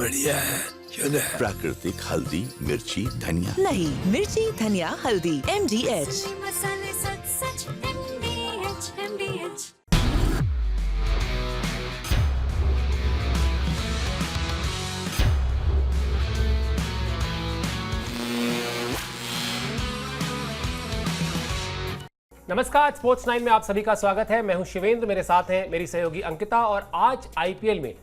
बढ़िया है। प्राकृतिक हल्दी, मिर्ची, धनिया। नहीं, मिर्ची, धनिया, हल्दी, MDH। मसाले सच सच MDH। नमस्कार, स्पोर्ट्स 9 में आप सभी का स्वागत है। मैं हूं शिवेंद्र, मेरे साथ हैं मेरी सहयोगी अंकिता। और आज IPL में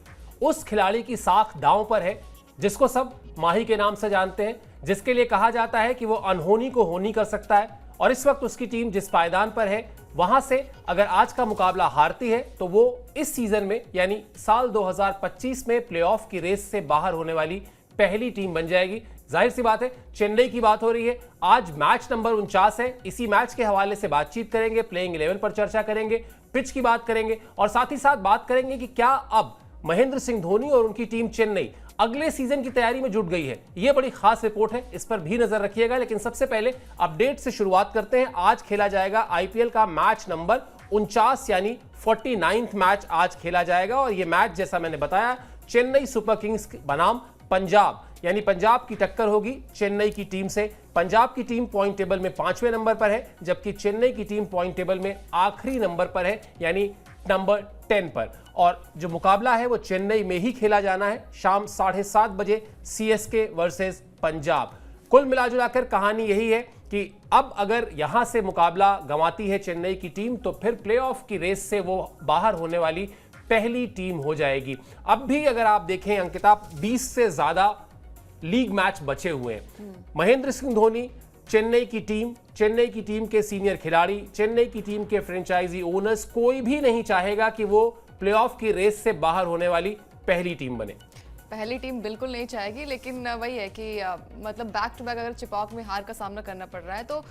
उस खिलाड़ी की साख दांव पर है जिसको सब माही के नाम से जानते हैं, जिसके लिए कहा जाता है कि वो अनहोनी को होनी कर सकता है। और इस वक्त उसकी टीम जिस पायदान पर है वहां से अगर आज का मुकाबला हारती है तो वो इस सीजन में यानी साल 2025 में प्लेऑफ की रेस से बाहर होने वाली पहली टीम बन जाएगी। जाहिर सी बात है, चेन्नई की बात हो रही है। आज मैच नंबर 49 है। इसी मैच के हवाले से बातचीत करेंगे, प्लेइंग 11 पर चर्चा करेंगे, पिच की बात करेंगे और साथ ही साथ बात करेंगे कि क्या अब महेंद्र सिंह धोनी और उनकी टीम चेन्नई अगले सीजन की तैयारी में जुट गई है। यह बड़ी खास रिपोर्ट है, इस पर भी नजर रखिएगा। लेकिन सबसे पहले अपडेट से शुरुआत करते हैं। आज खेला जाएगा IPL का मैच नंबर 49 यानी 49th मैच आज खेला जाएगा। और यह मैच जैसा मैंने बताया, चेन्नई सुपर किंग्स बनाम पंजाब यानी पंजाब की टक्कर होगी चेन्नई की टीम से। पंजाब की टीम पॉइंट टेबल में 5वें नंबर पर है, जबकि चेन्नई की टीम पॉइंट टेबल में आखिरी नंबर पर है यानी नंबर 10 पर। और जो मुकाबला है वो चेन्नई में ही खेला जाना है शाम 7:30 बजे, CSK वर्सेस पंजाब। कुल मिलाजुलाकर कहानी यही है कि अब अगर यहां से मुकाबला गंवाती है चेन्नई की टीम तो फिर प्लेऑफ की रेस से वो बाहर होने वाली पहली टीम हो जाएगी। अब भी अगर आप देखें अंकिता, 20 से ज्यादा लीग मैच बचे हुए हैं। महेंद्र सिंह धोनी, चेन्नई की टीम के सीनियर खिलाड़ी, चेन्नई की टीम के फ्रेंचाइजी ओनर्स, कोई भी नहीं चाहेगा कि वो प्लेऑफ की रेस से बाहर होने वाली पहली टीम बने। पहली टीम बिल्कुल नहीं चाहेगी, लेकिन वही है कि मतलब बैक टू बैक अगर चिपॉक में हार का सामना करना पड़ रहा है तो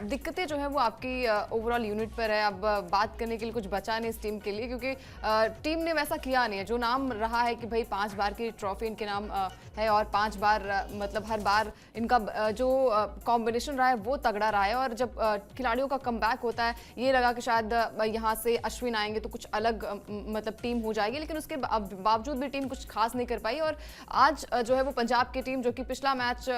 दिक्कतें जो है वो आपकी ओवरऑल यूनिट पर है। अब बात करने के लिए कुछ बचा नहीं इस टीम के लिए, क्योंकि टीम ने वैसा किया नहीं है। जो नाम रहा है कि भाई 5 बार की ट्रॉफी इनके नाम है और 5 बार मतलब हर बार इनका जो कॉम्बिनेशन रहा है वो तगड़ा रहा है। और जब खिलाड़ियों का कमबैक होता है, ये लगा कि शायद यहाँ से अश्विन आएंगे तो कुछ अलग मतलब टीम हो जाएगी, लेकिन उसके बावजूद भी टीम कुछ खास नहीं कर पाई। और आज जो है वो पंजाब की टीम, जो कि पिछला मैच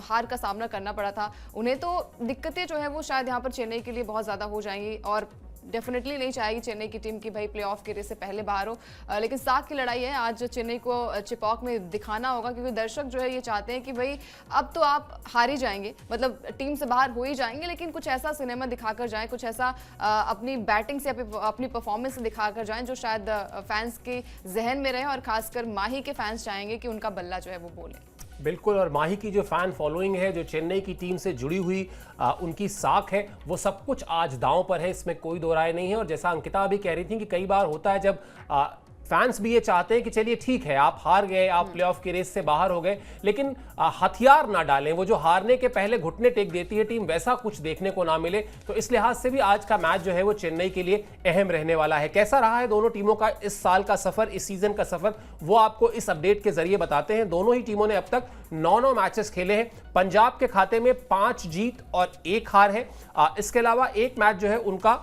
हार का सामना करना पड़ा था, उन्हें तो दिक्कतें जो है वो शायद यहाँ पर चेन्नई के लिए बहुत ज्यादा हो जाएंगी। और डेफिनेटली नहीं चाहेगी चेन्नई की टीम की भाई प्लेऑफ के रेस से पहले बाहर हो। लेकिन साख की लड़ाई है, आज चेन्नई को चिपॉक में दिखाना होगा, क्योंकि दर्शक जो है ये चाहते हैं कि भाई अब तो आप हार ही जाएंगे, मतलब टीम से बाहर हो ही जाएंगे, लेकिन कुछ ऐसा सिनेमा दिखाकर जाएं, कुछ ऐसा अपनी बैटिंग से अपनी परफॉर्मेंस से दिखाकर जाएं जो शायद फैंस के जहन में रहे। और खासकर माही के फैंस चाहेंगे कि उनका बल्ला जो है वो बोले। बिल्कुल। और माही की जो फैन फॉलोइंग है, जो चेन्नई की टीम से जुड़ी हुई उनकी साख है, वो सब कुछ आज दांव पर है, इसमें कोई दो राय नहीं है। और जैसा अंकिता भी कह रही थी कि कई बार होता है जब फैंस भी ये चाहते हैं कि चलिए ठीक है, आप हार गए, आप प्लेऑफ की रेस से बाहर हो गए, लेकिन हथियार ना डालें। वो जो हारने के पहले घुटने टेक देती है टीम, वैसा कुछ देखने को ना मिले। तो इस लिहाज से भी आज का मैच जो है वो चेन्नई के लिए अहम रहने वाला है। कैसा रहा है दोनों टीमों का इस साल का सफर, इस सीजन का सफर, वो आपको इस अपडेट के जरिए बताते हैं। दोनों ही टीमों ने अब तक 9 मैचेस खेले हैं। पंजाब के खाते में 5 जीत और 1 हार है। इसके अलावा एक मैच जो है उनका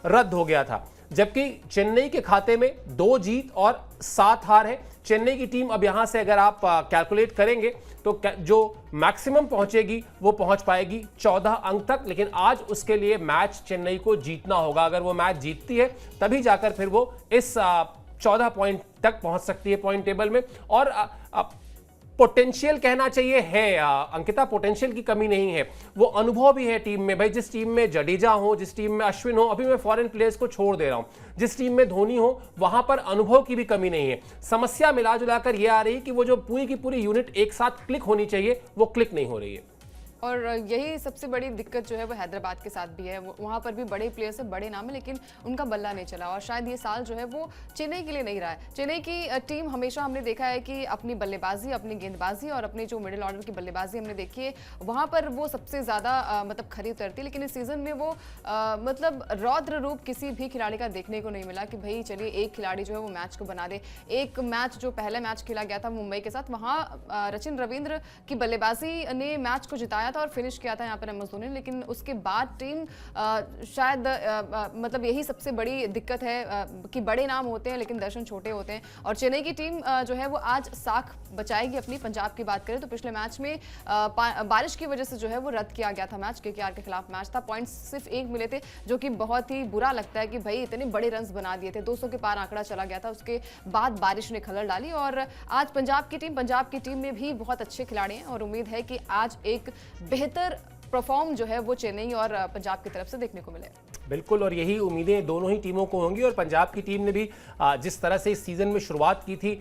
रद्द हो गया था, जबकि चेन्नई के खाते में 2 जीत और 7 हार है। चेन्नई की टीम अब यहां से अगर आप कैलकुलेट करेंगे तो जो मैक्सिमम पहुंचेगी वो पहुंच पाएगी 14 अंक तक। लेकिन आज उसके लिए मैच चेन्नई को जीतना होगा। अगर वो मैच जीतती है तभी जाकर फिर वो इस 14 पॉइंट तक पहुंच सकती है पॉइंट टेबल में। और पोटेंशियल कहना चाहिए है अंकिता, पोटेंशियल की कमी नहीं है, वो अनुभव भी है टीम में। भाई जिस टीम में जडेजा हो, जिस टीम में अश्विन हो, अभी मैं फॉरेन प्लेयर्स को छोड़ दे रहा हूं, जिस टीम में धोनी हो, वहां पर अनुभव की भी कमी नहीं है। समस्या मिला जुलाकर ये आ रही है कि वो जो पूरी की पूरी यूनिट एक साथ क्लिक होनी चाहिए वो क्लिक नहीं हो रही है। और यही सबसे बड़ी दिक्कत जो है वो हैदराबाद के साथ भी है। वहाँ पर भी बड़े प्लेयर्स से बड़े नाम है, लेकिन उनका बल्ला नहीं चला। और शायद ये साल जो है वो चेन्नई के लिए नहीं रहा है। चेन्नई की टीम हमेशा हमने देखा है कि अपनी बल्लेबाजी, अपनी गेंदबाजी और अपनी जो मिडिल ऑर्डर की बल्लेबाजी हमने देखी है, वहाँ पर वो सबसे ज़्यादा मतलब खरी उतरती है। लेकिन इस सीज़न में वो मतलब रौद्र रूप किसी भी खिलाड़ी का देखने को नहीं मिला कि भाई चलिए एक खिलाड़ी जो है वो मैच को बना दे। एक मैच जो पहला मैच खेला गया था मुंबई के साथ, वहाँ सचिन रविंद्र की बल्लेबाजी ने मैच को जिताया बनाया था और फिनिश किया था यहाँ पर MS धोनी, लेकिन उसके बाद टीम शायद मतलब यही सबसे बड़ी दिक्कत है कि बड़े नाम होते हैं लेकिन दर्शन छोटे होते हैं। और चेन्नई की टीम जो है वो आज साख बचाएगी अपनी। पंजाब की बात करें तो पिछले मैच में बारिश की वजह से जो है वो रद्द किया गया था मैच, KKR के खिलाफ मैच था। पॉइंट्स सिर्फ 1 मिले थे, जो कि बहुत ही बुरा लगता है कि भाई इतने बड़े रन्स बना दिए थे, 200 के पार आंकड़ा चला गया था। उसके बाद बारिश ने खलल डाली और आज पंजाब की टीम में भी बहुत अच्छे खिलाड़ी हैं और उम्मीद है कि आज एक बेहतर परफॉर्म जो है वो चेन्नई और पंजाब की तरफ से देखने को मिले। बिल्कुल, और यही उम्मीदें दोनों ही टीमों को होंगी। और पंजाब की टीम ने भी जिस तरह से इस सीजन में शुरुआत की थी,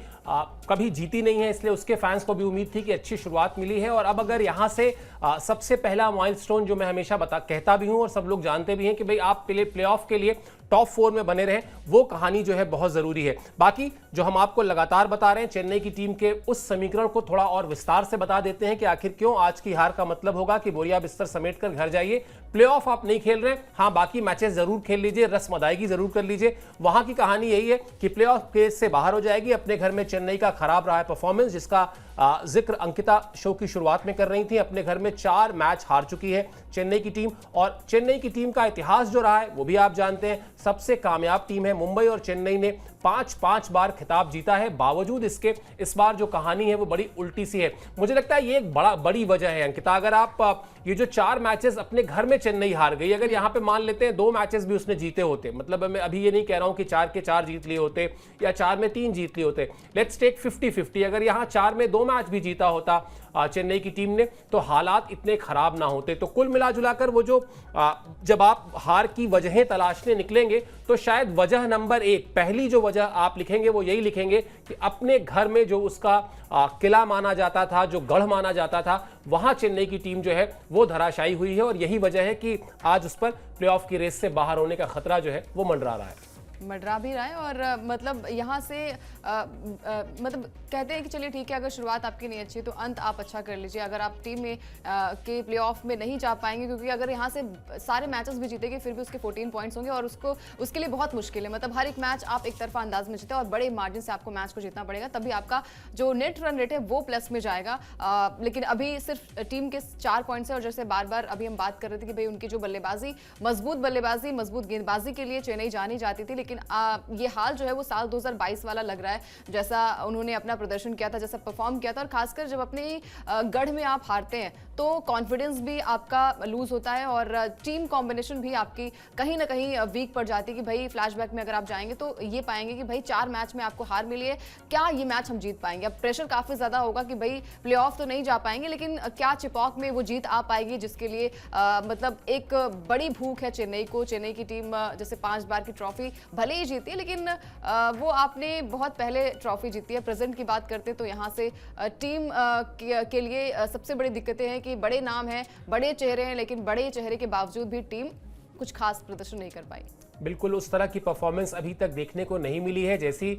कभी जीती नहीं है, इसलिए उसके फैंस को भी उम्मीद थी कि अच्छी शुरुआत मिली है। और अब अगर यहाँ से सबसे पहला माइलस्टोन जो मैं हमेशा कहता भी हूँ और सब लोग जानते भी हैं कि भाई आप प्लेऑफ के लिए टॉप 4 में बने रहें, वो कहानी जो है बहुत जरूरी है। बाकी जो हम आपको लगातार बता रहे हैं चेन्नई की टीम के उस समीकरण को थोड़ा और विस्तार से बता देते हैं कि आखिर क्यों आज की हार का मतलब होगा कि बोरिया बिस्तर समेटकर घर जाइए। प्लेऑफ आप नहीं खेल रहे, हाँ बाकी मैचेस जरूर खेल लीजिए, रस्म अदायगी जरूर कर लीजिए। वहां की कहानी यही है कि प्लेऑफ केस से बाहर हो जाएगी। अपने घर में चेन्नई का खराब रहा है परफॉर्मेंस, जिसका जिक्र अंकिता शो की शुरुआत में कर रही थी। अपने घर में 4 मैच हार चुकी है चेन्नई की टीम, और चेन्नई की टीम का इतिहास जो रहा है वो भी आप जानते हैं, सबसे कामयाब टीम है। मुंबई और चेन्नई ने 5-5 बार खिताब जीता है। बावजूद इसके इस बार जो कहानी है वो बड़ी उल्टी सी है। मुझे लगता है ये एक बड़ी वजह है अंकिता। अगर आप ये जो 4 मैचेस अपने घर में चेन्नई हार गई, अगर यहाँ पे मान लेते हैं 2 मैचेस भी उसने जीते होते, मतलब मैं अभी ये नहीं कह रहा हूं कि 4 के 4 जीत लिए होते या 4 में 3 जीत लिए होते, लेट्स टेक 50-50, अगर यहाँ 4 में 2 मैच भी जीता होता चेन्नई की टीम ने तो हालात इतने खराब ना होते। तो कुल मिला जुलाकर वो जो जब आप हार की वजहें तलाशने निकलेंगे तो शायद वजह नंबर 1, पहली जो वजह आप लिखेंगे वो यही लिखेंगे कि अपने घर में जो उसका किला माना जाता था, जो गढ़ माना जाता था, वहां चेन्नई की टीम जो है वो धराशायी हुई है। और यही वजह है कि आज उस पर प्लेऑफ की रेस से बाहर होने का खतरा जो है वो मंडरा रहा है। मंडरा भी रहा है और मतलब यहाँ से मतलब कहते हैं कि चलिए ठीक है, अगर शुरुआत आपकी नहीं अच्छी तो अंत आप अच्छा कर लीजिए। अगर आप टीम में के प्लेऑफ में नहीं जा पाएंगे, क्योंकि अगर यहाँ से सारे मैचेस भी जीतेंगे फिर भी उसके 14 पॉइंट्स होंगे और उसके लिए बहुत मुश्किल है। मतलब हर एक मैच आप एक तरफा अंदाज में जीते और बड़े मार्जिन से आपको मैच को जीतना पड़ेगा, तभी आपका जो नेट रन रेट है वो प्लस में जाएगा। लेकिन अभी सिर्फ टीम के 4 पॉइंट्स है और जैसे बार बार अभी हम बात कर रहे थे कि भाई उनकी जो बल्लेबाजी, मजबूत गेंदबाजी के लिए चेन्नई जानी जाती थी, लेकिन ये हाल जो है वो साल 2022 वाला लग रहा है, जैसा उन्होंने अपना प्रदर्शन किया था, जैसा परफॉर्म किया था। और खासकर जब अपने गढ़ में आप हारते हैं तो कॉन्फिडेंस भी आपका लूज होता है और टीम कॉम्बिनेशन भी आपकी कहीं ना कहीं वीक पड़ जाती है कि भाई फ्लैशबैक में अगर आप जाएंगे तो ये पाएंगे कि भाई 4 मैच में आपको हार मिली है, क्या ये मैच हम जीत पाएंगे। अब प्रेशर काफी ज्यादा होगा कि भाई प्लेऑफ तो नहीं जा पाएंगे, लेकिन क्या चिपॉक में वो जीत आ पाएगी, जिसके लिए मतलब एक बड़ी भूख है चेन्नई को। चेन्नई की टीम जैसे 5 बार की ट्रॉफी भले ही जीती है, लेकिन वो आपने बहुत पहले ट्रॉफी जीती है। प्रेजेंट की बात करते तो यहाँ से टीम के लिए सबसे बड़ी दिक्कतें हैं कि बड़े नाम हैं, बड़े चेहरे हैं, लेकिन बड़े चेहरे के बावजूद भी टीम कुछ खास प्रदर्शन नहीं कर पाई। बिल्कुल उस तरह की परफॉर्मेंस अभी तक देखने को नहीं मिली है जैसी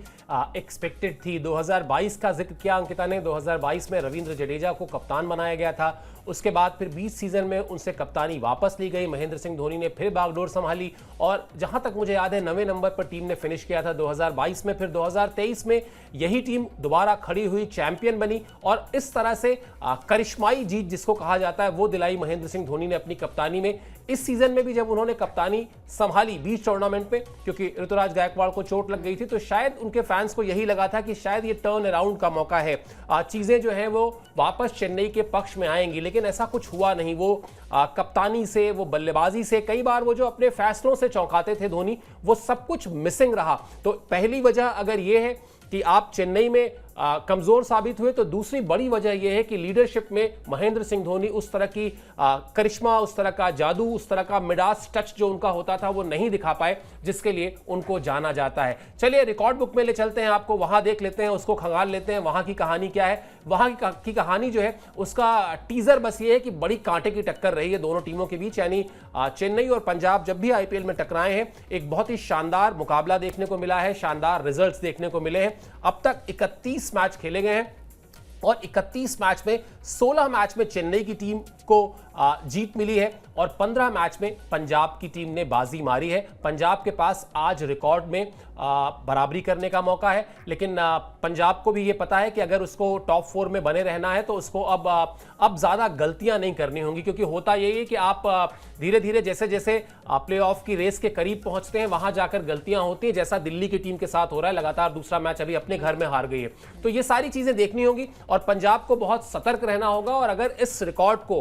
एक्सपेक्टेड थी। 2022 का जिक्र किया अंकिता ने। 2022 में रविंद्र जडेजा को कप्तान बनाया गया था, उसके बाद फिर 20 सीजन में उनसे कप्तानी वापस ली गई, महेंद्र सिंह धोनी ने फिर बागडोर संभाली और जहां तक मुझे याद है 9वें नंबर पर टीम ने फिनिश किया था 2022 में। फिर 2023 में यही टीम दोबारा खड़ी हुई, चैंपियन बनी और इस तरह से करिश्माई जीत जिसको कहा जाता है वो दिलाई महेंद्र सिंह धोनी ने अपनी कप्तानी में। इस सीजन में भी जब उन्होंने कप्तानी संभाली बीच टूर्नामेंट में, क्योंकि ऋतुराज गायकवाड़ को चोट लग गई थी, तो शायद उनके फैंस को यही लगा था कि शायद ये टर्न अराउंड का मौका है, चीजें जो है वो वापस चेन्नई के पक्ष में आएंगी, लेकिन ऐसा कुछ हुआ नहीं। वो कप्तानी से, वो बल्लेबाजी से, कई बार वो जो अपने फैसलों से चौंकाते थे धोनी, वो सब कुछ मिसिंग रहा। तो पहली वजह अगर ये है कि आप चेन्नई में कमजोर साबित हुए, तो दूसरी बड़ी वजह यह है कि लीडरशिप में महेंद्र सिंह धोनी उस तरह की करिश्मा, उस तरह का जादू, उस तरह का मिडास टच जो उनका होता था वो नहीं दिखा पाए, जिसके लिए उनको जाना जाता है। चलिए रिकॉर्ड बुक में ले चलते हैं आपको, वहां देख लेते हैं, उसको खंगाल लेते हैं, वहां की कहानी क्या है। वहां की कहानी जो है उसका टीजर बस ये है कि बड़ी कांटे की टक्कर रही है दोनों टीमों के बीच, यानी चेन्नई और पंजाब जब भी आईपीएल में टकराए हैं एक बहुत ही शानदार मुकाबला देखने को मिला है, शानदार रिजल्ट्स देखने को मिले हैं। अब तक 31 मैच खेले गए हैं और 31 मैच में 16 मैच में चेन्नई की टीम को जीत मिली है और 15 मैच में पंजाब की टीम ने बाजी मारी है। पंजाब के पास आज रिकॉर्ड में बराबरी करने का मौका है, लेकिन पंजाब को भी ये पता है कि अगर उसको टॉप 4 में बने रहना है तो उसको अब ज़्यादा गलतियां नहीं करनी होंगी, क्योंकि होता यही है कि आप धीरे धीरे जैसे जैसे प्लेऑफ की रेस के करीब पहुंचते हैं वहां जाकर गलतियां होती हैं, जैसा दिल्ली की टीम के साथ हो रहा है, लगातार दूसरा मैच अभी अपने घर में हार गई है। तो ये सारी चीजें देखनी होगी और पंजाब को बहुत सतर्क रहना होगा, और अगर इस रिकॉर्ड को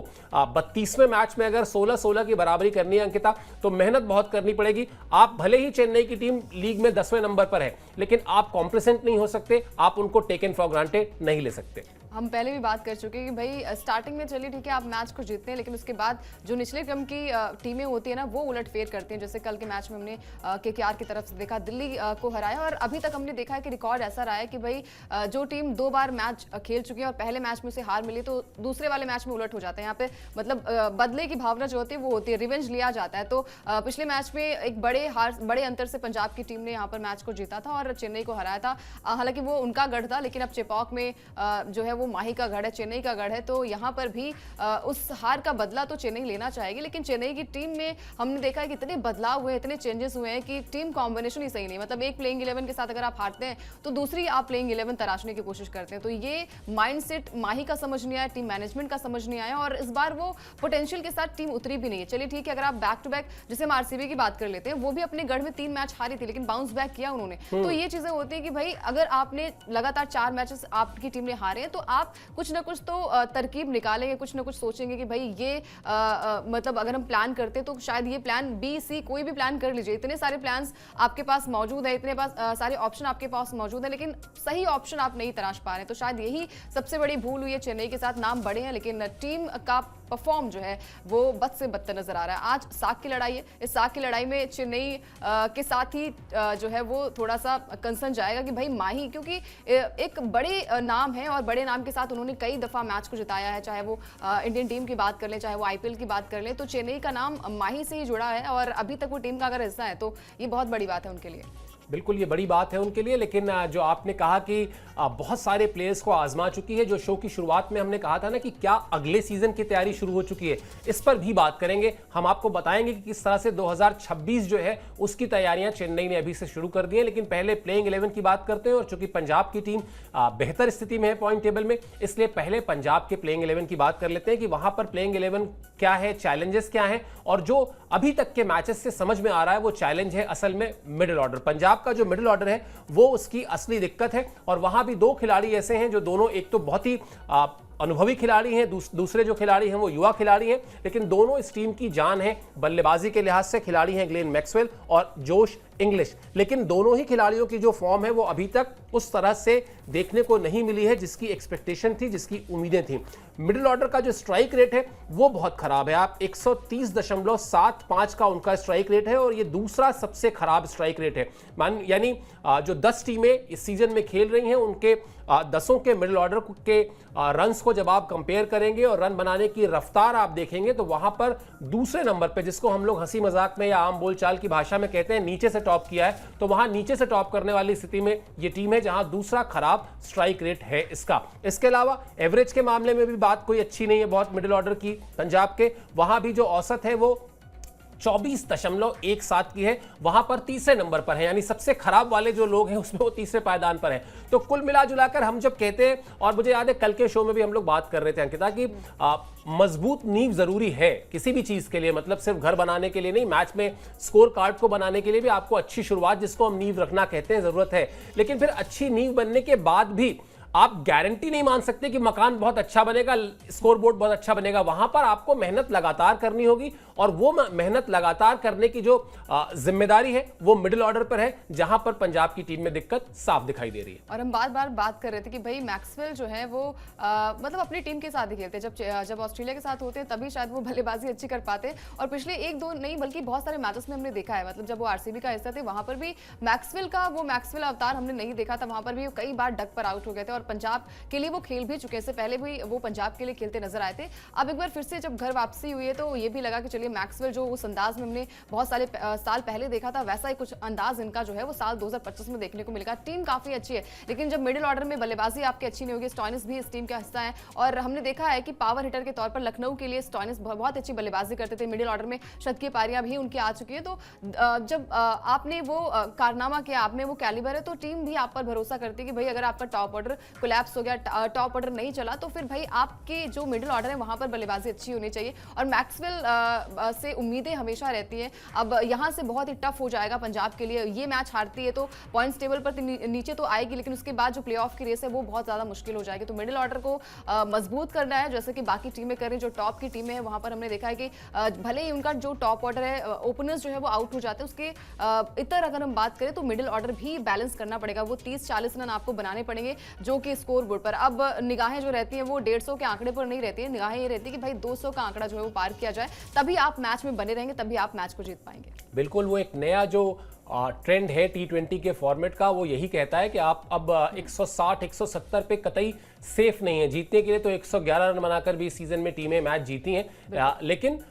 32वें मैच में अगर 16-16 की बराबरी करनी है अंकिता, तो मेहनत बहुत करनी पड़ेगी। आप भले ही चेन्नई की टीम लीग में 10वें नंबर पर है, लेकिन आप कॉम्प्लेसेंट नहीं हो सकते, आप उनको टेकन फॉर ग्रांटेड नहीं ले सकते। हम पहले भी बात कर चुके हैं कि भाई स्टार्टिंग में चलिए ठीक है आप मैच को जीतते हैं, लेकिन उसके बाद जो निचले क्रम की टीमें होती है ना वो उलटफेर करती हैं। जैसे कल के मैच में हमने केकेआर की तरफ से देखा, दिल्ली को हराया, और अभी तक हमने देखा है कि रिकॉर्ड ऐसा रहा है कि भाई जो टीम 2 बार मैच खेल चुकी है और पहले मैच में उसे हार मिली तो दूसरे वाले मैच में उलट हो जाता है। यहाँ पे मतलब बदले की भावना जो होती है वो होती है, रिवेंज लिया जाता है। तो पिछले मैच में एक बड़े अंतर से पंजाब की टीम ने यहाँ पर मैच को जीता था और चेन्नई को हराया था। हालांकि वो उनका गढ़ था, लेकिन अब चेपॉक में जो है वो माही का गढ़ है, चेन्नई का गढ़ है, तो यहाँ पर भी उस हार का बदला तो चेन्नई लेना चाहेगी। लेकिन चेन्नई की टीम में हमने देखा है कि इतने बदलाव हुए, इतने चेंजेस हुए हैं कि टीम कॉम्बिनेशन ही सही नहीं। मतलब एक प्लेइंग 11 के साथ अगर आप हारते हैं तो दूसरी आप प्लेइंग 11 तराशने की कोशिश करते हैं। तो ये माइंडसेट माही का समझ नहीं आया, टीम मैनेजमेंट का समझ नहीं आया, और इस बार वो पोटेंशियल के साथ टीम उतरी भी नहीं है। चलिए ठीक है, अगर आप बैक टू बैक जैसे हम आरसीबी की बात कर लेते हैं, वो भी अपने गढ़ में 3 मैच हारी थी लेकिन बाउंस बैक किया उन्होंने। तो ये चीजें होती है कि भाई अगर आपने लगातार 4 मैचेस आपकी टीम ने हारे हैं तो आप कुछ ना कुछ तो तरकीब निकालेंगे, कुछ ना कुछ सोचेंगे कि भाई ये मतलब अगर हम प्लान करते तो शायद ये प्लान बी सी कोई भी प्लान कर लीजिए। इतने सारे प्लान्स आपके पास मौजूद है, इतने सारे ऑप्शन आपके पास मौजूद है, लेकिन सही ऑप्शन आप नहीं तराश पा रहे हैं। तो शायद यही सबसे बड़ी भूल हुई है चेन्नई के साथ। नाम बड़े हैं लेकिन टीम का परफॉर्म जो है वो बद से बदतर नजर आ रहा है। आज साख की लड़ाई है, इस साख की लड़ाई में चेन्नई के साथ ही जो है वो थोड़ा सा कंसर्न जाएगा कि भाई माही, क्योंकि एक बड़े नाम है और बड़े नाम के साथ उन्होंने कई दफा मैच को जिताया है, चाहे वो इंडियन टीम की बात कर लें, चाहे वो आईपीएल की बात कर लें, तो चेन्नई का नाम माही से ही जुड़ा है और अभी तक वो टीम का अगर हिस्सा है तो ये बहुत बड़ी बात है उनके लिए। बिल्कुल ये बड़ी बात है उनके लिए, लेकिन जो आपने कहा कि बहुत सारे प्लेयर्स को आजमा चुकी है, जो शो की शुरुआत में हमने कहा था ना कि क्या अगले सीजन की तैयारी शुरू हो चुकी है, इस पर भी बात करेंगे। हम आपको बताएंगे कि किस तरह से 2026 जो है उसकी तैयारियां चेन्नई ने अभी से शुरू कर दी है। लेकिन पहले प्लेइंग 11 की बात करते हैं, और चूंकि पंजाब की टीम बेहतर स्थिति में है पॉइंट टेबल में, इसलिए पहले पंजाब के प्लेइंग 11 की बात कर लेते हैं कि वहां पर प्लेइंग 11 क्या है, चैलेंजेस क्या है, और जो अभी तक के मैचेस से समझ में आ रहा है वो चैलेंज है असल में मिडिल ऑर्डर। पंजाब का जो मिडिल ऑर्डर है वो उसकी असली दिक्कत है, और वहां भी 2 खिलाड़ी ऐसे हैं जो दोनों, एक तो बहुत ही अनुभवी खिलाड़ी हैं, दूसरे जो खिलाड़ी हैं वो युवा खिलाड़ी हैं, लेकिन दोनों इस टीम की जान है। बल्लेबाजी के लिहाज से खिलाड़ी हैं ग्लेन मैक्सवेल और जोश इंग्लिश, लेकिन दोनों ही खिलाड़ियों की जो फॉर्म है वो अभी तक उस तरह से देखने को नहीं मिली है जिसकी एक्सपेक्टेशन थी, जिसकी उम्मीदें थी। मिडिल ऑर्डर का जो स्ट्राइक रेट है वो बहुत खराब है। आप 130.75 का उनका स्ट्राइक रेट है, और ये दूसरा सबसे खराब स्ट्राइक रेट है। यानी जो 10 टीमें इस सीजन में खेल रही हैं उनके 10 के मिडिल ऑर्डर के रन्स को जब आप कंपेयर करेंगे और रन बनाने की रफ्तार आप देखेंगे तो वहां पर दूसरे नंबर पे, जिसको हम लोग हंसी मजाक में या आम बोलचाल की भाषा में कहते हैं नीचे से टॉप किया है, तो वहां नीचे से टॉप करने वाली स्थिति में ये टीम है जहां दूसरा खराब स्ट्राइक रेट है इसका। इसके अलावा एवरेज के मामले में भी बात कोई अच्छी नहीं है बहुत मिडिल ऑर्डर की पंजाब के। वहां भी जो औसत है वो 24.17 की है, वहां पर तीसरे नंबर पर है, यानी सबसे खराब वाले जो लोग हैं उसमें वो तीसरे पायदान पर है। तो कुल मिला जुलाकर हम जब कहते हैं, और मुझे याद है कल के शो में भी हम लोग बात कर रहे थे अंकिता कि मजबूत नींव जरूरी है किसी भी चीज के लिए, मतलब सिर्फ घर बनाने के लिए नहीं, मैच में स्कोर कार्ड को बनाने के लिए भी आपको अच्छी शुरुआत, जिसको हम नींव रखना कहते हैं, जरूरत है। लेकिन फिर अच्छी नींव बनने के बाद भी आप गारंटी नहीं मान सकते कि मकान बहुत अच्छा बनेगा, स्कोरबोर्ड बहुत अच्छा बनेगा। वहां पर आपको मेहनत लगातार करनी होगी, और वो मेहनत लगातार करने की जो जिम्मेदारी है वो मिडिल ऑर्डर पर है, जहां पर पंजाब की टीम में दिक्कत साफ दिखाई दे रही है। और हम बार-बार बात कर रहे थे कि भाई मैक्सवेल जो है वो मतलब अपनी टीम के साथ ही खेलते हैं। जब ऑस्ट्रेलिया के साथ होते हैं तभी शायद वो बल्लेबाजी अच्छी कर पाते हैं, और पिछले 1-2 नहीं बल्कि बहुत सारे मैचेस में हमने देखा है, मतलब जब वो आरसीबी का हिस्सा थे वहां पर भी मैक्सवेल का वो मैक्सवेल अवतार हमने नहीं देखा था, वहां पर भी कई बार डक पर आउट हो गए थे। और पंजाब के लिए वो खेल भी चुके हैं। इससे पहले भी वो पंजाब के लिए खेलते नजर आए थे। अब एक बार फिर से जब घर वापसी हुई है तो ये भी लगा कि चलिए मैक्सवेल जो उस अंदाज में हमने बहुत सारे साल पहले देखा था, वैसा ही कुछ अंदाज इनका जो है वो साल 2025 में देखने को मिलेगा। टीम काफी अच्छी है, लेकिन जब मिडिल ऑर्डर में बल्लेबाजी आपकी अच्छी नहीं होगी, स्टॉइनिस भी इस टीम का हिस्सा है और हमने देखा है कि पावर हिटर के तौर पर लखनऊ के लिए स्टॉइनिस बहुत अच्छी बल्लेबाजी करते थे। मिडिल ऑर्डर में शतकीय पारियां भी उनकी आ चुकी है। तो जब आपने वो कारनामा किया, आपने वो कैलिबर है, तो टीम भी आप पर भरोसा करती है कि भाई अगर आपका टॉप ऑर्डर कोलैप्स हो गया, टॉप ऑर्डर नहीं चला, तो फिर भाई आपके जो मिडिल ऑर्डर है वहां पर बल्लेबाजी अच्छी होनी चाहिए। और मैक्सवेल से उम्मीदें हमेशा रहती हैं। अब यहां से बहुत ही टफ हो जाएगा पंजाब के लिए। ये मैच हारती है तो पॉइंट्स टेबल पर नीचे तो आएगी, लेकिन उसके बाद जो प्लेऑफ की रेस है वो बहुत ज्यादा मुश्किल हो जाएगी। तो मिडिल ऑर्डर को मजबूत करना है, जैसे कि बाकी टीमें कर रही हैं। जो टॉप की टीमें हैं वहां पर हमने देखा है कि भले ही उनका जो टॉप ऑर्डर है, ओपनर्स जो है वो आउट हो जाते हैं, उसके इतर अगर हम बात करें तो मिडिल ऑर्डर भी बैलेंस करना पड़ेगा। वो 30-40 रन आपको बनाने पड़ेंगे जो कि स्कोर बोर्ड पर। अब निगाहें जो रहती हैं वो 150 के आंकड़े पर नहीं रहती है, निगाहें ये रहती है कि भाई 200 का आंकड़ा जो है वो पार किया जाए, तभी आप मैच में बने रहेंगे, तभी आप मैच को जीत पाएंगे। बिल्कुल, वो एक नया जो ट्रेंड है T20 के फॉर्मेट का, वो यही कहता है कि आप अब 160-170 पे कतई सेफ नहीं है। जीतने के लिए तो 111 रन बनाकर भी इस सीजन में टीमें मैच जीती हैं, लेकिन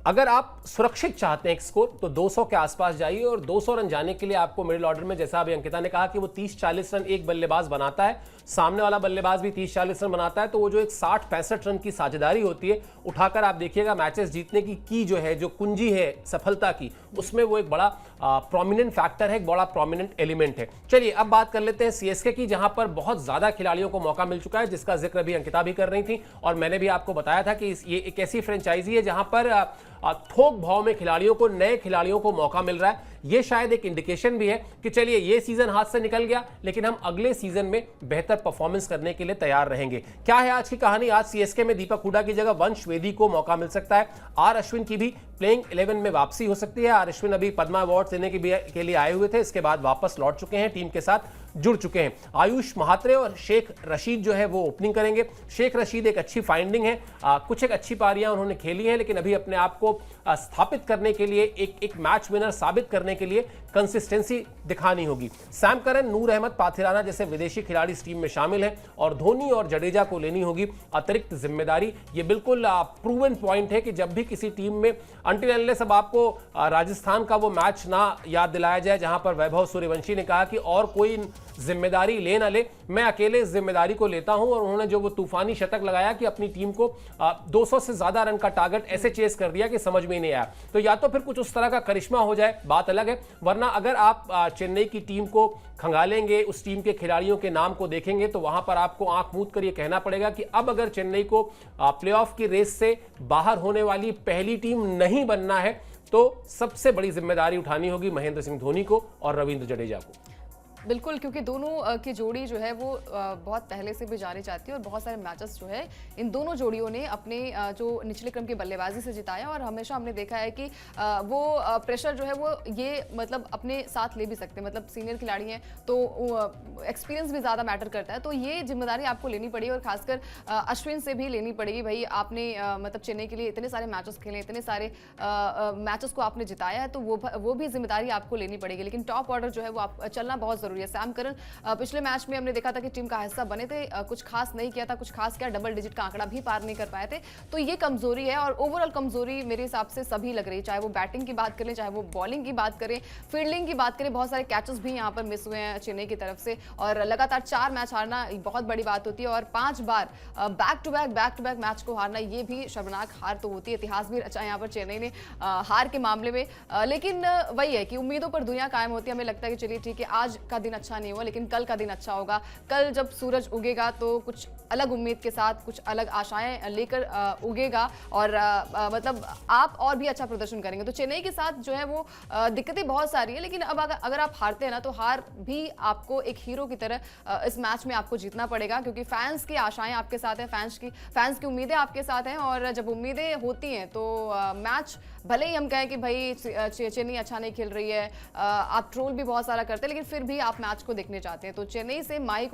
अगर आप सुरक्षित चाहते हैं एक स्कोर तो 200 के आसपास जाइए। और 200 रन जाने के लिए आपको मिडिल ऑर्डर में, जैसा अभी अंकिता ने कहा कि वो 30-40 रन एक बल्लेबाज बनाता है, सामने वाला बल्लेबाज भी 30-40 रन बनाता है, तो वो जो एक 60-65 रन की साझेदारी होती है, उठाकर आप देखिएगा मैचेस जीतने की जो है, जो कुंजी है सफलता की, उसमें वो एक बड़ा प्रोमिनेंट फैक्टर है, एक बड़ा प्रोमिनेंट एलिमेंट है। चलिए अब बात कर लेते हैं CSK की, जहां पर बहुत ज्यादा खिलाड़ियों को मौका मिल चुका है, जिसका जिक्र भी अंकिता भी कर रही थी और मैंने भी आपको बताया था कि ये एक ऐसी फ्रेंचाइजी है जहां पर थोक भाव में खिलाड़ियों को, नए खिलाड़ियों को मौका मिल रहा है। ये शायद एक इंडिकेशन भी है कि चलिए ये सीजन हाथ से निकल गया, लेकिन हम अगले सीजन में बेहतर परफॉर्मेंस करने के लिए तैयार रहेंगे। क्या है आज की कहानी? आज CSK में दीपक हुडा की जगह वंश वेदी को मौका मिल सकता है। आर अश्विन की भी प्लेइंग 11 में वापसी हो सकती है। आर अश्विन अभी पद्मा अवार्ड देने के लिए आए हुए थे, इसके बाद वापस लौट चुके हैं, टीम के साथ जुड़ चुके हैं। आयुष महात्रे और शेख रशीद जो है वो ओपनिंग करेंगे। शेख रशीद एक अच्छी फाइंडिंग है, कुछ एक अच्छी पारियां उन्होंने खेली हैं, लेकिन अभी अपने आप को स्थापित करने के लिए, एक मैच विनर साबित करने के लिए कंसिस्टेंसी दिखानी होगी। सैम करन, नूर अहमद पाथिराना जैसे विदेशी खिलाड़ी इस टीम में शामिल हैं और धोनी और जडेजा को लेनी होगी अतिरिक्त जिम्मेदारी। ये बिल्कुल प्रूवन पॉइंट है कि जब भी किसी टीम में, अनटिल अनलेस अब आपको राजस्थान का वो मैच ना याद दिलाया जाए जहां पर वैभव सूर्यवंशी ने कहा कि और कोई जिम्मेदारी ले ना ले, मैं अकेले इस जिम्मेदारी को लेता हूं, और उन्होंने जो वो तूफानी शतक लगाया कि अपनी टीम को 200 से ज्यादा रन का टारगेट ऐसे चेस कर दिया कि समझ में नहीं आया। तो या तो फिर कुछ उस तरह का करिश्मा हो जाए, बात अलग है, वरना अगर आप चेन्नई की टीम को खंगालेंगे, उस टीम के खिलाड़ियों के नाम को देखेंगे, तो वहां पर आपको आंख मूंद कर यह कहना पड़ेगा कि अब अगर चेन्नई को प्लेऑफ की रेस से बाहर होने वाली पहली टीम नहीं बनना है तो सबसे बड़ी जिम्मेदारी उठानी होगी महेंद्र सिंह धोनी को और रविंद्र जडेजा को। बिल्कुल, क्योंकि दोनों की जोड़ी जो है वो बहुत पहले से भी जानी जाती है और बहुत सारे मैचेस जो है इन दोनों जोड़ियों ने अपने जो निचले क्रम की बल्लेबाजी से जिताया। और हमेशा हमने देखा है कि वो प्रेशर जो है वो ये मतलब अपने साथ ले भी सकते हैं, मतलब सीनियर खिलाड़ी हैं तो एक्सपीरियंस भी ज़्यादा मैटर करता है। तो ये जिम्मेदारी आपको लेनी पड़ी और खासकर अश्विन से भी लेनी पड़ेगी। भाई आपने मतलब चेन्नई के लिए इतने सारे मैचेस खेले, इतने सारे मैचेस को आपने जिताया है, तो वो भी जिम्मेदारी आपको लेनी पड़ेगी। लेकिन टॉप ऑर्डर जो है वो आप चलना बहुत जरूरी है। सैम करन पिछले मैच में हमने देखा था कि टीम का हिस्सा बने थे, कुछ खास नहीं किया था, कुछ खास किया, डबल डिजिट का आंकड़ा भी पार नहीं कर पाए थे। तो ये कमजोरी है और ओवरऑल कमजोरी मेरे हिसाब से सभी लग रही है, चाहे वो बैटिंग की बात करें, चाहे वो बॉलिंग की बात करें, फील्डिंग की बात करें। बहुत सारे कैचेस भी यहाँ पर मिस हुए हैं चेन्नई की तरफ से और लगातार 4 मैच हारना बहुत बड़ी बात होती है और 5 बार बैक टू बैक मैच को हारना, ये भी शर्मनाक हार तो होती है। इतिहास भी रचा यहाँ पर चेन्नई ने हार के मामले में, लेकिन वही है कि उम्मीदों पर दुनिया कायम होती है। हमें लगता है कि चलिए ठीक है, आज का दिन अच्छा नहीं हुआ लेकिन कल का दिन अच्छा होगा। कल जब सूरज उगेगा तो कुछ अलग उम्मीद के साथ, कुछ अलग आशाएं लेकर उगेगा और मतलब आप और भी अच्छा प्रदर्शन करेंगे। तो चेन्नई के साथ जो है वो दिक्कतें बहुत सारी है, लेकिन अब अगर आप हारते हैं ना तो हार भी आपको एक हीरो की तरह इस मैच में आपको जीतना पड़ेगा, क्योंकि फैंस की आशाएं आपके साथ हैं, फैंस की उम्मीदें आपके साथ हैं और जब उम्मीदें होती हैं तो मैच भले ही हम कहें कि भाई चेन्नई अच्छा नहीं खेल रही है, आप ट्रोल भी बहुत सारा करते हैं, लेकिन फिर भी आप मैच को देखने चाहते हैं। तो चेन्नई से माही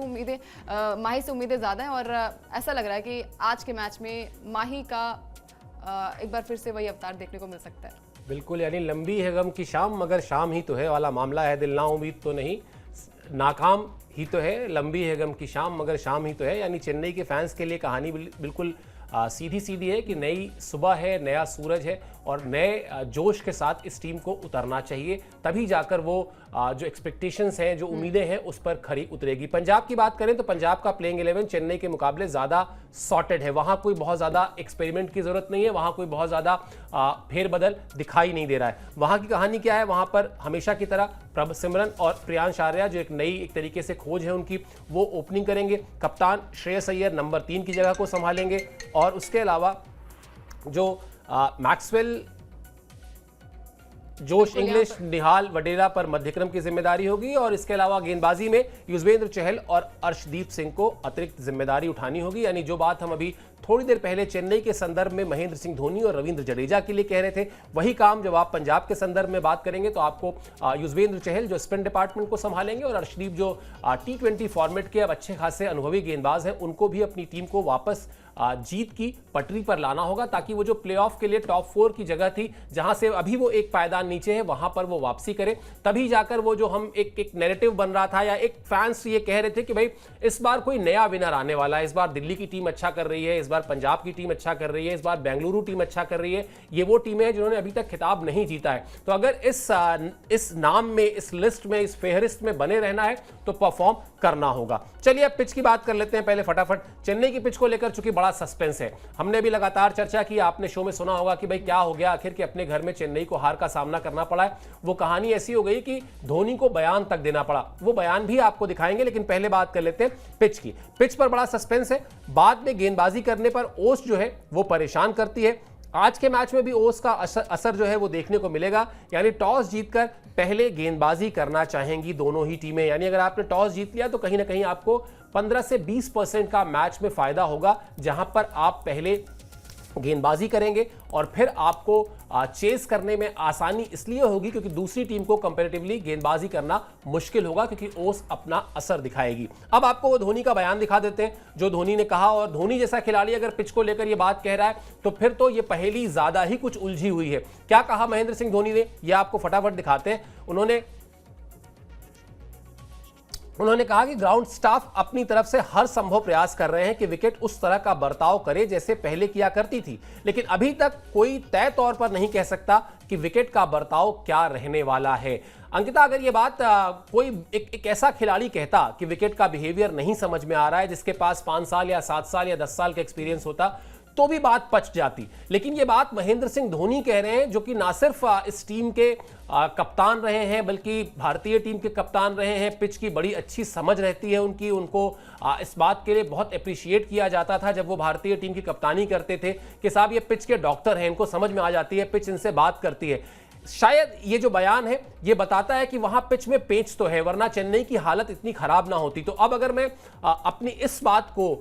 से उम्मीदें ज़्यादा हैं और ऐसा लग रहा है कि आज के मैच में माही का एक बार फिर से वही अवतार देखने को मिल सकता है। बिल्कुल, यानी लंबी है गम की शाम मगर शाम ही तो है वाला मामला है, दिल ना उम्मीद तो नहीं। नाकाम ही तो है, लंबी है गम की शाम मगर शाम ही तो है। यानी चेन्नई के फैंस के लिए कहानी बिल्कुल सीधी सीधी है कि नई सुबह है, नया सूरज है और नए जोश के साथ इस टीम को उतरना चाहिए, तभी जाकर वो जो एक्सपेक्टेशंस हैं, जो उम्मीदें हैं, उस पर खरी उतरेगी। पंजाब की बात करें तो पंजाब का प्लेइंग 11 चेन्नई के मुकाबले ज़्यादा सॉर्टेड है। वहाँ कोई बहुत ज़्यादा एक्सपेरिमेंट की ज़रूरत नहीं है, वहाँ कोई बहुत ज़्यादा फेरबदल दिखाई नहीं दे रहा है। वहाँ की कहानी क्या है, वहाँ पर हमेशा की तरह प्रभ सिमरन और प्रियांश आर्या जो एक तरीके से खोज है उनकी, वो ओपनिंग करेंगे। कप्तान श्रेयस अय्यर नंबर 3 की जगह को संभालेंगे और उसके अलावा जो मैक्सवेल, जोश इंग्लिश, निहाल वडेरा पर मध्यक्रम की जिम्मेदारी होगी और इसके अलावा गेंदबाजी में युजवेंद्र चहल और अर्शदीप सिंह को अतिरिक्त जिम्मेदारी उठानी होगी। यानी जो बात हम अभी थोड़ी देर पहले चेन्नई के संदर्भ में महेंद्र सिंह धोनी और रविंद्र जडेजा के लिए कह रहे थे, वही काम जब आप पंजाब के संदर्भ में बात करेंगे तो आपको युजवेंद्र चहल जो स्पिन डिपार्टमेंट को संभालेंगे और अर्शदीप जो T20 फॉर्मेट के अब अच्छे खासे अनुभवी गेंदबाज हैं, उनको भी अपनी टीम को वापस जीत की पटरी पर लाना होगा, ताकि वो जो प्लेऑफ के लिए टॉप 4 की जगह थी, जहां से अभी वो एक पायदान नीचे है, वहां पर वो वापसी करे। तभी जाकर वो जो हम एक नैरेटिव बन रहा था या एक फैंस ये कह रहे थे कि भाई इस बार कोई नया विनर आने वाला है, इस बार दिल्ली की टीम अच्छा कर रही है, इस बार पंजाब की टीम अच्छा कर रही है, इस बार बेंगलुरु टीम अच्छा कर रही है, ये वो टीमें हैं जिन्होंने अभी तक खिताब नहीं जीता है। तो अगर इस नाम में, इस लिस्ट में, इस फेहरिस्त में बने रहना है तो परफॉर्म करना होगा। चलिए अब पिच की बात कर लेते हैं पहले फटाफट। चेन्नई की पिच को लेकर चूंकि बड़ा सस्पेंस है, हमने भी लगातार चर्चा की, आपने शो में सुना होगा कि भाई क्या हो गया आखिर कि अपने घर में चेन्नई को हार का सामना करना पड़ा है। वो कहानी ऐसी हो गई कि धोनी को बयान तक देना पड़ा, वो बयान भी आपको दिखाएंगे, लेकिन पहले बात कर लेते हैं पिच की। पिच पर बड़ा सस्पेंस है, बाद में गेंदबाजी करने पर ओस जो है वो परेशान करती है। आज के मैच में भी ओस का असर जो है वो देखने को मिलेगा। यानी टॉस जीतकर पहले गेंदबाजी करना चाहेंगी दोनों ही टीमें। यानी अगर आपने टॉस जीत लिया तो कहीं ना कहीं आपको 15 से 20% का मैच में फायदा होगा, जहां पर आप पहले गेंदबाजी करेंगे और फिर आपको चेस करने में आसानी इसलिए होगी क्योंकि दूसरी टीम को कंपैरेटिवली गेंदबाजी करना मुश्किल होगा, क्योंकि ओस अपना असर दिखाएगी। अब आपको वो धोनी का बयान दिखा देते हैं जो धोनी ने कहा, और धोनी जैसा खिलाड़ी अगर पिच को लेकर ये बात कह रहा है तो फिर तो ये पहेली ज्यादा ही कुछ उलझी हुई है। क्या कहा महेंद्र सिंह धोनी ने, ये आपको फटाफट दिखाते हैं। उन्होंने कहा कि ग्राउंड स्टाफ अपनी तरफ से हर संभव प्रयास कर रहे हैं कि विकेट उस तरह का बर्ताव करे जैसे पहले किया करती थी, लेकिन अभी तक कोई तय तौर पर नहीं कह सकता कि विकेट का बर्ताव क्या रहने वाला है। अंकिता, अगर ये बात कोई एक ऐसा खिलाड़ी कहता कि विकेट का बिहेवियर नहीं समझ में आ रहा है, जिसके पास 5 साल या 7 साल या 10 साल का एक्सपीरियंस होता, तो भी बात पच जाती। लेकिन ये बात महेंद्र सिंह धोनी कह रहे हैं, जो कि ना सिर्फ इस टीम के कप्तान रहे हैं बल्कि भारतीय टीम के कप्तान रहे हैं। पिच की बड़ी अच्छी समझ रहती है उनको इस बात के लिए बहुत अप्रिशिएट किया जाता था जब वो भारतीय टीम की कप्तानी करते थे कि साहब ये पिच के डॉक्टर हैं, इनको समझ में आ जाती है, पिच इनसे बात करती है। शायद ये जो बयान है ये बताता है कि वहां पिच में पेच तो है, वरना चेन्नई की हालत इतनी खराब ना होती। तो अब अगर मैं अपनी इस बात को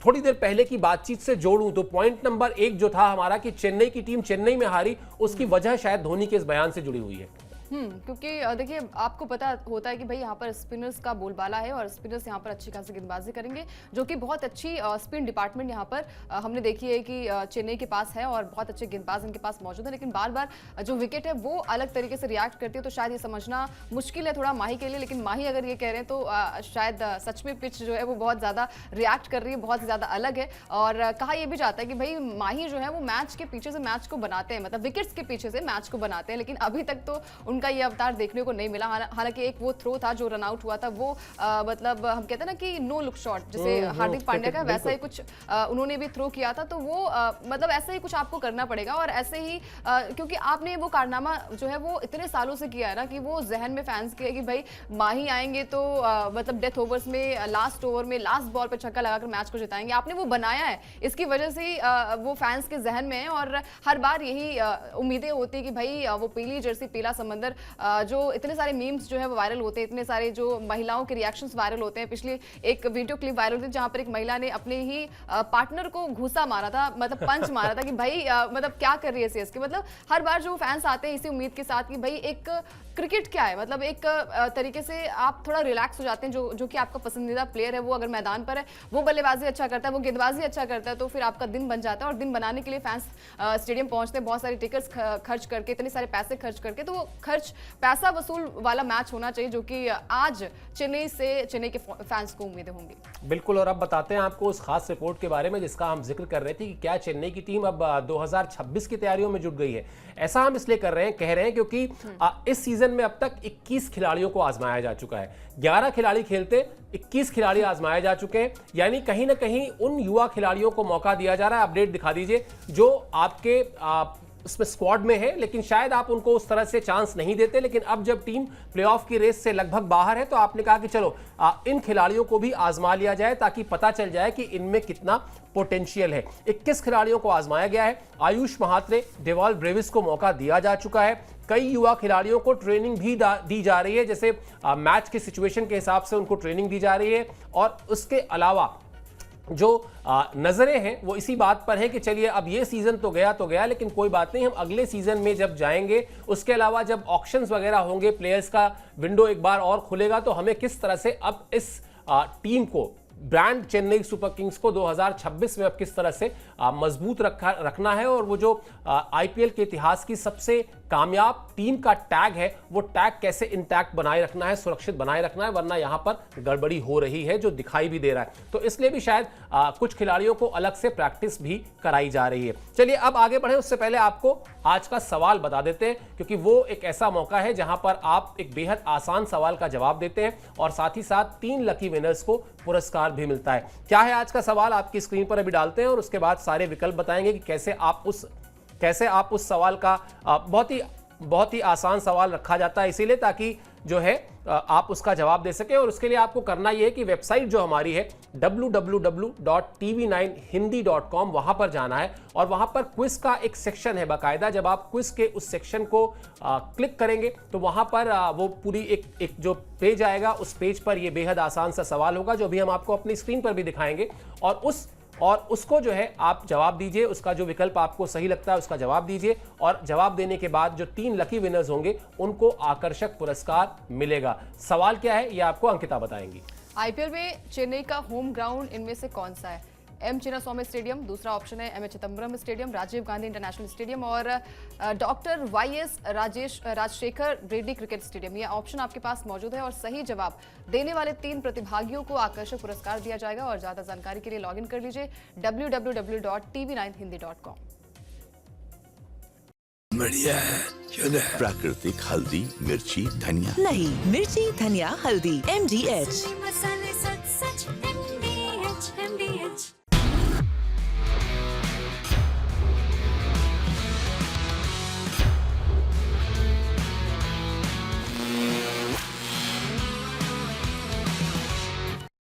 थोड़ी देर पहले की बातचीत से जोड़ूं तो पॉइंट नंबर 1 जो था हमारा कि चेन्नई की टीम चेन्नई में हारी, उसकी वजह शायद धोनी के इस बयान से जुड़ी हुई है। क्योंकि देखिए आपको पता होता है कि भाई यहाँ पर स्पिनर्स का बोलबाला है और स्पिनर्स यहाँ पर अच्छी खासी गेंदबाजी करेंगे, जो कि बहुत अच्छी स्पिन डिपार्टमेंट यहाँ पर हमने देखी है कि चेन्नई के पास है और बहुत अच्छे गेंदबाज इनके पास मौजूद है। लेकिन बार बार जो विकेट है वो अलग तरीके से रिएक्ट करती है, तो शायद ये समझना मुश्किल है थोड़ा माही के लिए। लेकिन माही अगर ये कह रहे हैं तो शायद सच में पिच जो है वो बहुत ज़्यादा रिएक्ट कर रही है, बहुत ज़्यादा अलग है। और कहा यह भी जाता है कि भाई माही जो है वो मैच के पीछे से मैच को बनाते हैं, मतलब विकेट्स के पीछे से मैच को बनाते हैं, लेकिन अभी तक तो उनका ये अवतार देखने को नहीं मिला। हालांकि एक वो थ्रो था जो रन आउट हुआ था, वो मतलब हम कहते हैं ना कि नो लुक शॉट, जैसे हार्दिक पांड्या का वैसा ही कुछ उन्होंने भी थ्रो किया था। तो वो मतलब ऐसा ही कुछ आपको करना पड़ेगा और ऐसे ही क्योंकि आपने वो कारनामा जो है वो इतने सालों से किया है ना कि वो जहन में फैंस के है कि भाई माही आएंगे तो मतलब डेथ ओवर्स में लास्ट ओवर में लास्ट बॉल पे छक्का लगाकर मैच को जिताएंगे। आपने वो बनाया है, इसकी वजह से ही वो फैंस के जहन में है और हर बार यही उम्मीदें होती है कि भाई वो पीली जर्सी पीला समंदर, जो इतने सारे मीम्स जो है वो वायरल होते हैं, इतने सारे जो महिलाओं के रिएक्शंस वायरल होते हैं। पिछली एक वीडियो क्लिप वायरल हुई जहां पर एक महिला ने अपने ही पार्टनर को घूसा मारा था, मतलब पंच मारा था कि भाई मतलब क्या कर रही है सीएसके। मतलब हर बार जो फैंस आते हैं इसी उम्मीद के साथ कि भाई एक क्रिकेट क्या है, मतलब एक तरीके से आप थोड़ा रिलैक्स हो जाते हैं। जो कि आपका पसंदीदा प्लेयर है वो अगर मैदान पर है, वो बल्लेबाजी अच्छा करता है, वो गेंदबाजी अच्छा करता है, तो फिर आपका दिन बन जाता है। और दिन बनाने के लिए फैंस स्टेडियम पहुंचते हैं बहुत सारे टिकट्स खर्च करके, इतने सारे पैसे खर्च करके, तो वो खर्च खर्च पैसा वसूल वाला मैच होना चाहिए, जो कि आज चेन्नई के फैंस को उम्मीदें होंगी। बिल्कुल, और अब बताते हैं आपको उस खास रिपोर्ट के बारे में जिसका हम जिक्र कर रहे थे कि क्या चेन्नई की टीम अब 2026 की तैयारियों में जुट गई है। ऐसा हम इसलिए कह रहे हैं क्योंकि इस सीजन में अब तक 21 खिलाड़ियों को आजमाया जा चुका है। 11 खिलाड़ी खेलते, 21 खिलाड़ी आजमाए जा चुके हैं, यानी कहीं ना कहीं उन युवा खिलाड़ियों को मौका दिया जा रहा है। अपडेट दिखा दीजिए, जो आपके उसमें स्क्वाड में है, लेकिन शायद आप उनको उस तरह से चांस नहीं देते। लेकिन अब जब टीम प्लेऑफ की रेस से लगभग बाहर है, तो आपने कहा कि चलो इन खिलाड़ियों को भी आजमा लिया जाए ताकि पता चल जाए कि इनमें कितना पोटेंशियल है। 21 खिलाड़ियों को आजमाया गया है। आयुष महात्रे, डेवाल ब्रेविस को मौका दिया जा चुका है। कई युवा खिलाड़ियों को ट्रेनिंग भी दी जा रही है, जैसे मैच के सिचुएशन के हिसाब से उनको ट्रेनिंग दी जा रही है। और उसके अलावा जो नजरें हैं वो इसी बात पर है कि चलिए अब ये सीजन तो गया, लेकिन कोई बात नहीं, हम अगले सीजन में जब जाएंगे, उसके अलावा जब ऑक्शंस वगैरह होंगे, प्लेयर्स का विंडो एक बार और खुलेगा, तो हमें किस तरह से अब इस टीम को, ब्रांड चेन्नई सुपर किंग्स को 2026 में अब किस तरह से मजबूत रखना है। और वो जो आईपीएल के इतिहास की सबसे कामयाब टीम का टैग है, वो टैग कैसे इंटैक्ट बनाए रखना है, सुरक्षित बनाए रखना है, वरना यहां पर गड़बड़ी हो रही है जो दिखाई भी दे रहा है। तो इसलिए भी शायद कुछ खिलाड़ियों को अलग से प्रैक्टिस भी कराई जा रही है। चलिए अब आगे बढ़े, उससे पहले आपको आज का सवाल बता देते हैं, क्योंकि वो एक ऐसा मौका है जहां पर आप एक बेहद आसान सवाल का जवाब देते हैं और साथ ही साथ 3 लकी विनर्स को पुरस्कार भी मिलता है। क्या है आज का सवाल, आपकी स्क्रीन पर अभी डालते हैं और उसके बाद सारे विकल्प बताएंगे कि कैसे आप उस सवाल का बहुत ही आसान सवाल रखा जाता है, इसीलिए ताकि जो है आप उसका जवाब दे सके। और उसके लिए आपको करना यह है कि वेबसाइट जो हमारी है www.tv9hindi.com, वहां पर जाना है और वहां पर क्विज का एक सेक्शन है बाकायदा। जब आप क्विज के उस सेक्शन को क्लिक करेंगे तो वहां पर वो पूरी एक जो पेज आएगा, उस पेज पर ये बेहद आसान सा सवाल होगा जो अभी हम आपको अपनी स्क्रीन पर भी दिखाएंगे। और उसको जो है आप जवाब दीजिए, उसका जो विकल्प आपको सही लगता है उसका जवाब दीजिए, और जवाब देने के बाद जो 3 लकी विनर्स होंगे उनको आकर्षक पुरस्कार मिलेगा। सवाल क्या है ये आपको अंकिता बताएंगी। आईपीएल में चेन्नई का होम ग्राउंड इनमें से कौन सा है? एम चिन्नास्वामी स्टेडियम, दूसरा ऑप्शन है MA Chidambaram stadium, Rajiv Gandhi international stadium और doctor YS Rajasekhar Reddy cricket stadium. ये ऑप्शन आपके पास मौजूद है और सही जवाब देने वाले 3 प्रतिभागियों को आकर्षक पुरस्कार दिया जाएगा। और ज्यादा जानकारी के लिए लॉग इन कर लीजिए www.tv9hindi.com। बढ़िया है, प्राकृतिक हल्दी, मिर्ची, धनिया। नहीं, मिर्ची, धनिया, हल्दी, MGH। मसाला